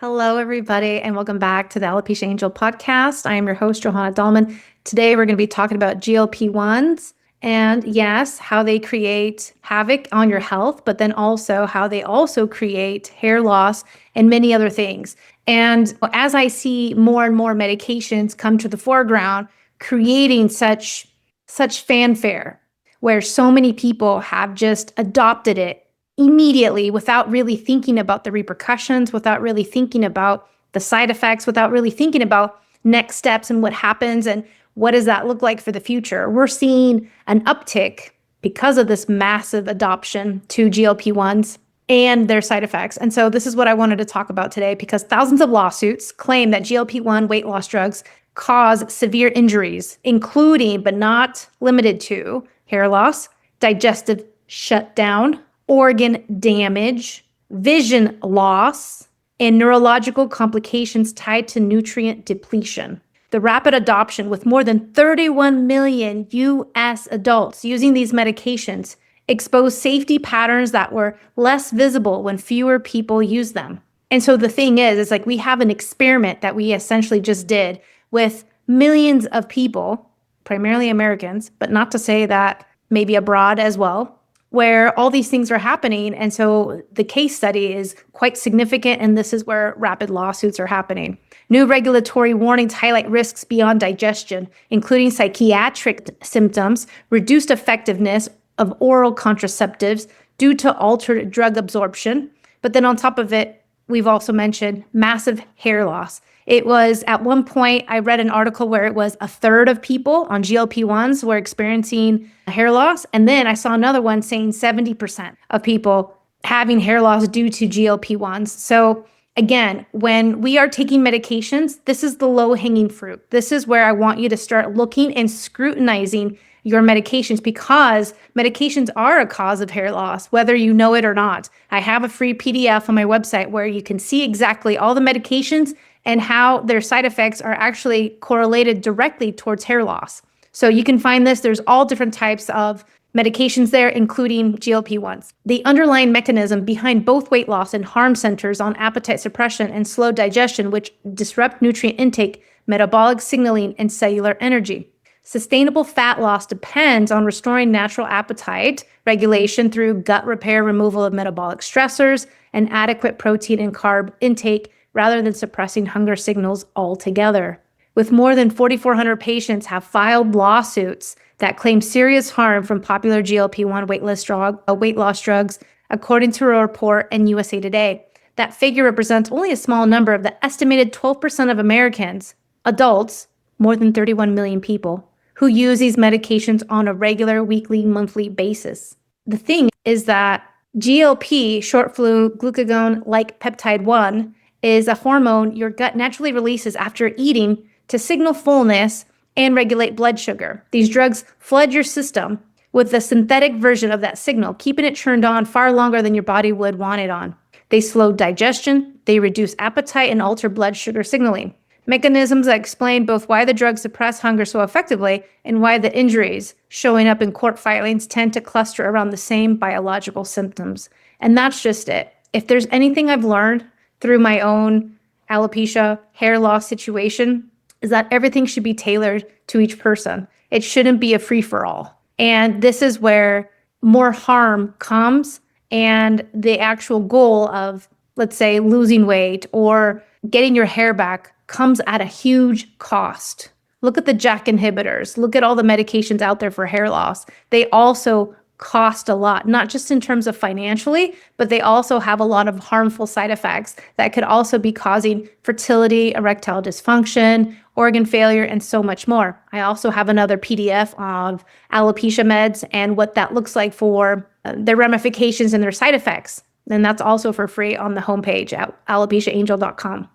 Hello, everybody, and welcome back to the Alopecia Angel podcast. I am your host, Johanna Dahlman. Today, we're going to be talking about GLP1s and, yes, how they create havoc on your health, but then also how they also create hair loss and many other things. And as I see more and more medications come to the foreground, creating such fanfare, where so many people have just adopted it immediately without really thinking about the repercussions, without really thinking about the side effects, without really thinking about next steps and what happens and what does that look like for the future. We're seeing an uptick because of this massive adoption to GLP-1s and their side effects. And so this is what I wanted to talk about today, because thousands of lawsuits claim that GLP-1 weight loss drugs cause severe injuries, including but not limited to hair loss, digestive shutdown, organ damage, vision loss, and neurological complications tied to nutrient depletion. The rapid adoption, with more than 31 million U.S. adults using these medications, exposed safety patterns that were less visible when fewer people use them. And so the thing is like we have an experiment that we essentially just did with millions of people, primarily Americans, but not to say that maybe abroad as well, where all these things are happening. And so the case study is quite significant, and this is where rapid lawsuits are happening. New regulatory warnings highlight risks beyond digestion, including psychiatric symptoms, reduced effectiveness of oral contraceptives due to altered drug absorption. But then on top of it, we've also mentioned massive hair loss. It was at one point, I read an article where it was a third of people on GLP-1s were experiencing hair loss. And then I saw another one saying 70% of people having hair loss due to GLP-1s. So again, when we are taking medications, this is the low-hanging fruit. This is where I want you to start looking and scrutinizing your medications, because medications are a cause of hair loss, whether you know it or not. I have a free PDF on my website where you can see exactly all the medications and how their side effects are actually correlated directly towards hair loss. So you can find this. There's all different types of medications there, including GLP-1s. The underlying mechanism behind both weight loss and harm centers on appetite suppression and slow digestion, which disrupt nutrient intake, metabolic signaling, and cellular energy. Sustainable fat loss depends on restoring natural appetite regulation through gut repair, removal of metabolic stressors, and adequate protein and carb intake, rather than suppressing hunger signals altogether. With more than 4,400 patients have filed lawsuits that claim serious harm from popular GLP-1 weight loss drugs, according to a report in USA Today. That figure represents only a small number of the estimated 12% of Americans, adults, more than 31 million people, who use these medications on a regular, weekly, monthly basis. The thing is that GLP, short for glucagon-like peptide 1, is a hormone your gut naturally releases after eating to signal fullness and regulate blood sugar. These drugs flood your system with the synthetic version of that signal, keeping it turned on far longer than your body would want it on. They slow digestion, they reduce appetite, and alter blood sugar signaling. Mechanisms that explain both why the drugs suppress hunger so effectively and why the injuries showing up in court filings tend to cluster around the same biological symptoms. And that's just it. If there's anything I've learned through my own alopecia hair loss situation, is that everything should be tailored to each person. It shouldn't be a free-for-all. And this is where more harm comes, and the actual goal of, let's say, losing weight or getting your hair back comes at a huge cost. Look at the JAK inhibitors. Look at all the medications out there for hair loss. They also cost a lot, not just in terms of financially, but they also have a lot of harmful side effects that could also be causing fertility, erectile dysfunction, organ failure, and so much more. I also have another PDF of alopecia meds and what that looks like for their ramifications and their side effects. And that's also for free on the homepage at alopeciaangel.com.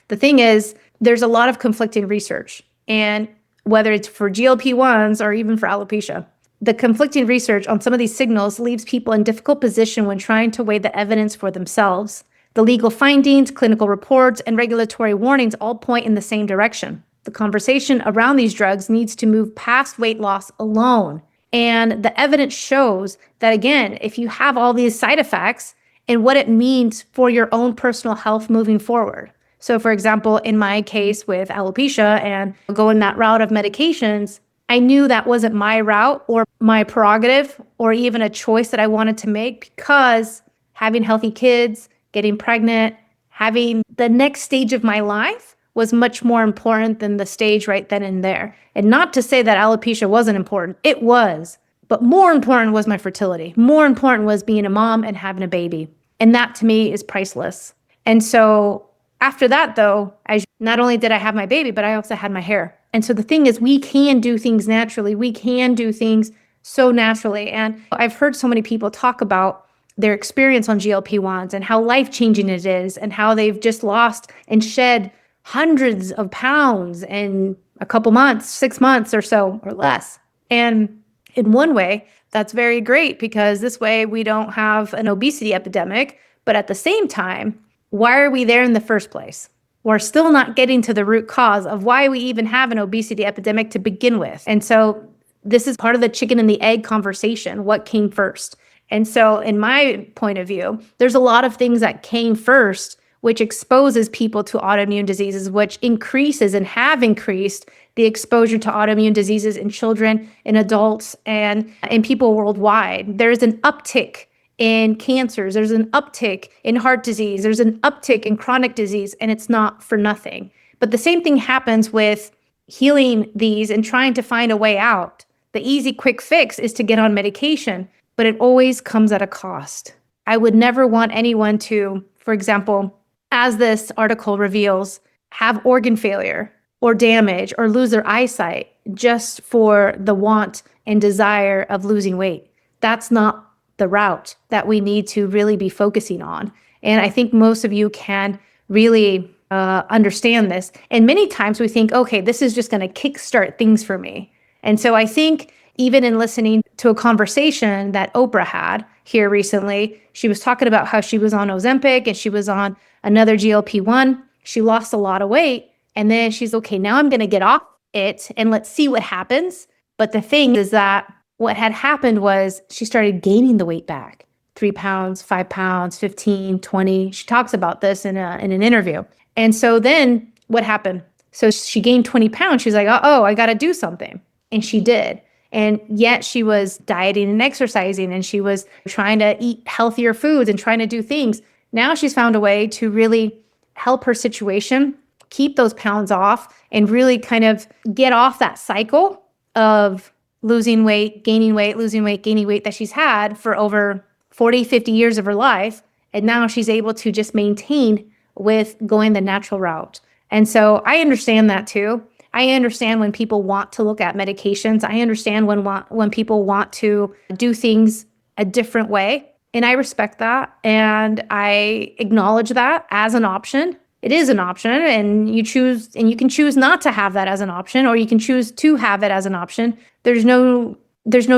The thing is, there's a lot of conflicting research, and whether it's for GLP-1s or even for alopecia, the conflicting research on some of these signals leaves people in difficult position when trying to weigh the evidence for themselves. The legal findings, clinical reports, and regulatory warnings all point in the same direction. The conversation around these drugs needs to move past weight loss alone. And the evidence shows that, again, if you have all these side effects and what it means for your own personal health moving forward. So for example, in my case with alopecia and going that route of medications, I knew that wasn't my route or my prerogative or even a choice that I wanted to make, because having healthy kids, getting pregnant, having the next stage of my life was much more important than the stage right then and there. And not to say that alopecia wasn't important. It was. But more important was my fertility. More important was being a mom and having a baby. And that to me is priceless. And so after that, though, not only did I have my baby, but I also had my hair. And so the thing is, we can do things naturally. We can do things so naturally. And I've heard so many people talk about their experience on GLP-1s and how life-changing it is and how they've just lost and shed hundreds of pounds in a couple months, 6 months or so or less. And in one way, that's very great, because this way we don't have an obesity epidemic. But at the same time, why are we there in the first place? We're still not getting to the root cause of why we even have an obesity epidemic to begin with. And so this is part of the chicken and the egg conversation. What came first? And so in my point of view, there's a lot of things that came first, which exposes people to autoimmune diseases, which increases and have increased the exposure to autoimmune diseases in children, in adults, and in people worldwide. There's an uptick in cancers, there's an uptick in heart disease, there's an uptick in chronic disease, and it's not for nothing. But the same thing happens with healing these and trying to find a way out. The easy, quick fix is to get on medication, but it always comes at a cost. I would never want anyone to, for example, as this article reveals, have organ failure or damage or lose their eyesight just for the want and desire of losing weight. That's not the route that we need to really be focusing on. And I think most of you can really understand this. And many times we think, okay, this is just going to kickstart things for me. And so I think even in listening to a conversation that Oprah had here recently, she was talking about how she was on Ozempic and she was on another GLP-1. She lost a lot of weight. And then she's, okay, now I'm going to get off it and let's see what happens. But the thing is that what had happened was she started gaining the weight back. 3 pounds, 5 pounds, 15, 20. She talks about this in an interview. And so then what happened? So she gained 20 pounds. She's like, oh, I got to do something. And she did. And yet she was dieting and exercising, and she was trying to eat healthier foods and trying to do things. Now she's found a way to really help her situation, keep those pounds off, and really kind of get off that cycle of losing weight, losing weight, gaining weight that she's had for over 40, 50 years of her life. And now she's able to just maintain with going the natural route. And so I understand that too. I understand when people want to look at medications. I understand when people want to do things a different way. And I respect that. And I acknowledge that as an option. It is an option, and you can choose not to have that as an option, or you can choose to have it as an option. There's no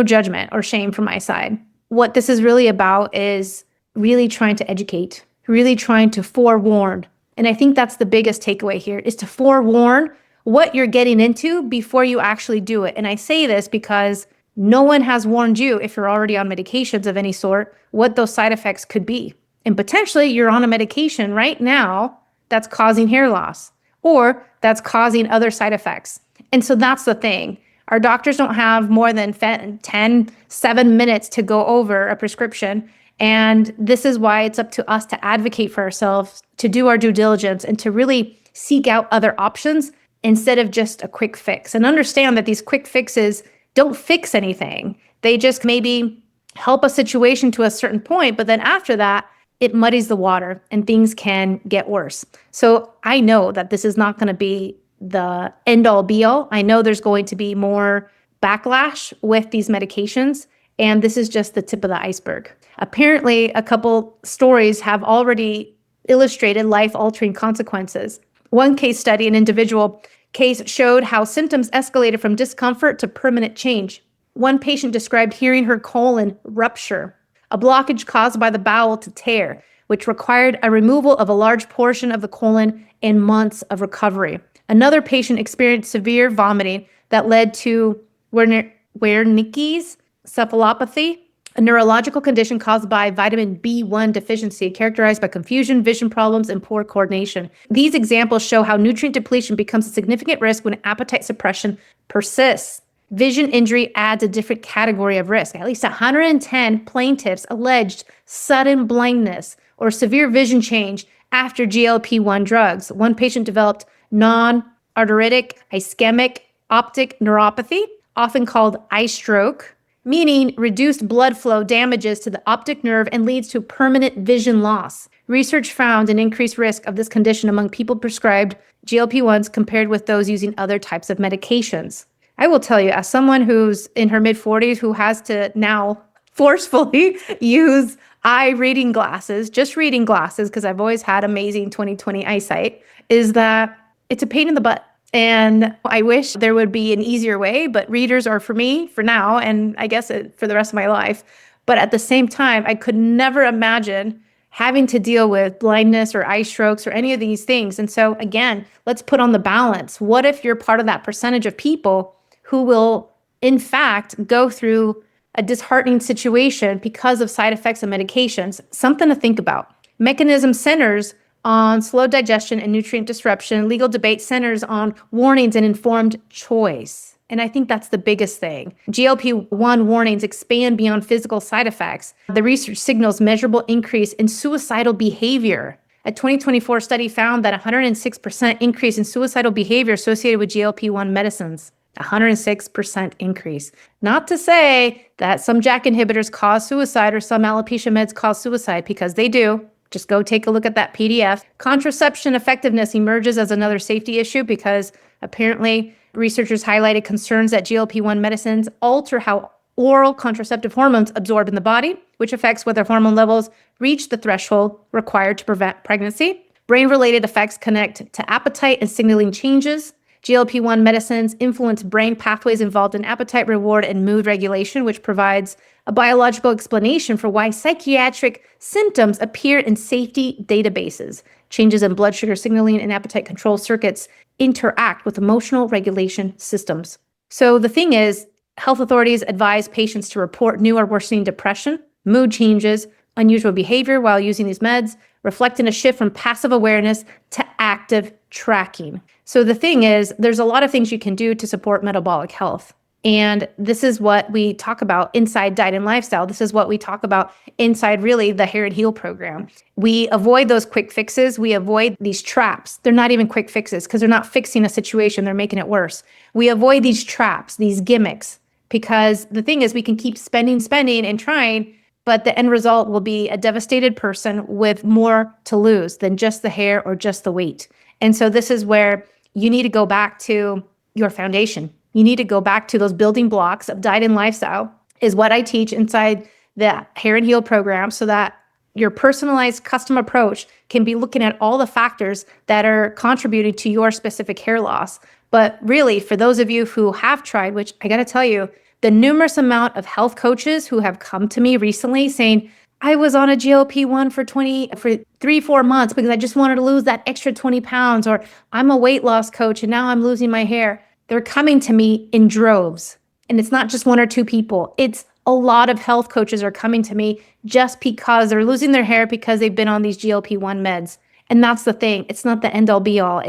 judgment or shame from my side. What this is really about is really trying to educate, really trying to forewarn. And I think that's the biggest takeaway here, is to forewarn what you're getting into before you actually do it. And I say this because no one has warned you, if you're already on medications of any sort, what those side effects could be. And potentially you're on a medication right now that's causing hair loss, or that's causing other side effects. And so that's the thing. Our doctors don't have more than 7 minutes to go over a prescription. And this is why it's up to us to advocate for ourselves, to do our due diligence, and to really seek out other options instead of just a quick fix. And understand that these quick fixes don't fix anything. They just maybe help a situation to a certain point, but then after that, it muddies the water and things can get worse. So I know that this is not going to be the end all be all. I know there's going to be more backlash with these medications, and this is just the tip of the iceberg. Apparently, a couple stories have already illustrated life-altering consequences. One case study, an individual case, showed how symptoms escalated from discomfort to permanent change. One patient described hearing her colon rupture, a blockage caused by the bowel to tear, which required a removal of a large portion of the colon and months of recovery. Another patient experienced severe vomiting that led to Wernicke's cephalopathy, a neurological condition caused by vitamin B1 deficiency, characterized by confusion, vision problems, and poor coordination. These examples show how nutrient depletion becomes a significant risk when appetite suppression persists. Vision injury adds a different category of risk. At least 110 plaintiffs alleged sudden blindness or severe vision change after GLP-1 drugs. One patient developed non-arteritic ischemic optic neuropathy, often called eye stroke, meaning reduced blood flow damages to the optic nerve and leads to permanent vision loss. Research found an increased risk of this condition among people prescribed GLP-1s compared with those using other types of medications. I will tell you, as someone who's in her mid-40s who has to now forcefully use eye reading glasses, just reading glasses, because I've always had amazing 20/20 eyesight, is that it's a pain in the butt. And I wish there would be an easier way, but readers are for me for now, and I guess for the rest of my life. But at the same time, I could never imagine having to deal with blindness or eye strokes or any of these things. And so again, let's put on the balance. What if you're part of that percentage of people who will, in fact, go through a disheartening situation because of side effects of medications? Something to think about. Mechanism centers on slow digestion and nutrient disruption. Legal debate centers on warnings and informed choice. And I think that's the biggest thing. GLP-1 warnings expand beyond physical side effects. The research signals measurable increase in suicidal behavior. A 2024 study found that 106% increase in suicidal behavior associated with GLP-1 medicines. 106% increase. Not to say that some JAK inhibitors cause suicide or some alopecia meds cause suicide, because they do. Just go take a look at that PDF. Contraception effectiveness emerges as another safety issue because apparently researchers highlighted concerns that GLP-1 medicines alter how oral contraceptive hormones absorb in the body, which affects whether hormone levels reach the threshold required to prevent pregnancy. Brain-related effects connect to appetite and signaling changes. GLP-1 medicines influence brain pathways involved in appetite, reward, and mood regulation, which provides a biological explanation for why psychiatric symptoms appear in safety databases. Changes in blood sugar signaling and appetite control circuits interact with emotional regulation systems. So the thing is, health authorities advise patients to report new or worsening depression, mood changes, unusual behavior while using these meds, reflecting a shift from passive awareness to active tracking. So the thing is, there's a lot of things you can do to support metabolic health. And this is what we talk about inside Diet and Lifestyle. This is what we talk about inside really the Hair and Heal program. We avoid those quick fixes. We avoid these traps. They're not even quick fixes because they're not fixing a situation. They're making it worse. We avoid these traps, these gimmicks, because the thing is we can keep spending and trying, but the end result will be a devastated person with more to lose than just the hair or just the weight. And so this is where you need to go back to your foundation. You need to go back to those building blocks of Diet and Lifestyle, is what I teach inside the Hair and Heal program, so that your personalized custom approach can be looking at all the factors that are contributing to your specific hair loss. But really, for those of you who have tried, which I got to tell you, the numerous amount of health coaches who have come to me recently saying, I was on a GLP-1 for 3-4 months because I just wanted to lose that extra 20 pounds, or I'm a weight loss coach and now I'm losing my hair. They're coming to me in droves. And it's not just one or two people. It's a lot of health coaches are coming to me just because they're losing their hair because they've been on these GLP-1 meds. And that's the thing. It's not the end all be all.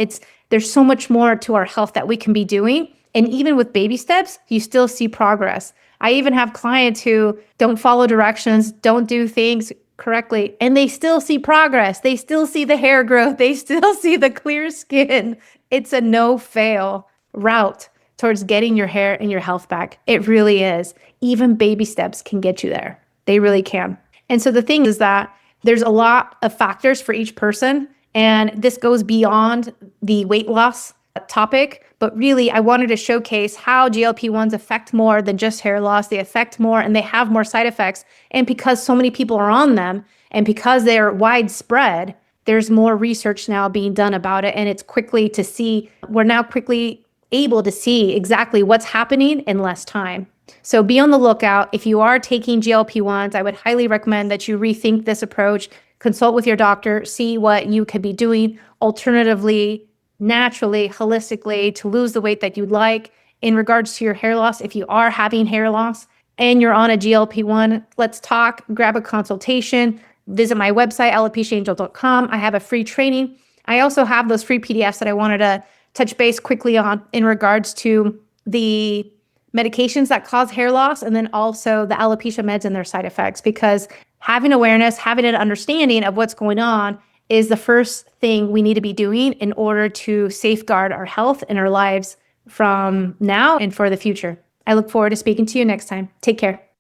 There's so much more to our health that we can be doing. And even with baby steps, you still see progress. I even have clients who don't follow directions, don't do things correctly, and they still see progress. They still see the hair growth. They still see the clear skin. It's a no-fail route towards getting your hair and your health back. It really is. Even baby steps can get you there. They really can. And so the thing is that there's a lot of factors for each person, and this goes beyond the weight loss topic. But really, I wanted to showcase how GLP-1s affect more than just hair loss. They affect more and they have more side effects. And because so many people are on them and because they're widespread, there's more research now being done about it. And it's we're now quickly able to see exactly what's happening in less time. So be on the lookout. If you are taking GLP-1s, I would highly recommend that you rethink this approach, consult with your doctor, see what you could be doing alternatively, naturally, holistically, to lose the weight that you'd like. In regards to your hair loss, if you are having hair loss, and you're on a GLP-1, let's talk, grab a consultation, visit my website, alopeciaangel.com. I have a free training. I also have those free PDFs that I wanted to touch base quickly on in regards to the medications that cause hair loss, and then also the alopecia meds and their side effects, because having awareness, having an understanding of what's going on is the first thing we need to be doing in order to safeguard our health and our lives from now and for the future. I look forward to speaking to you next time. Take care.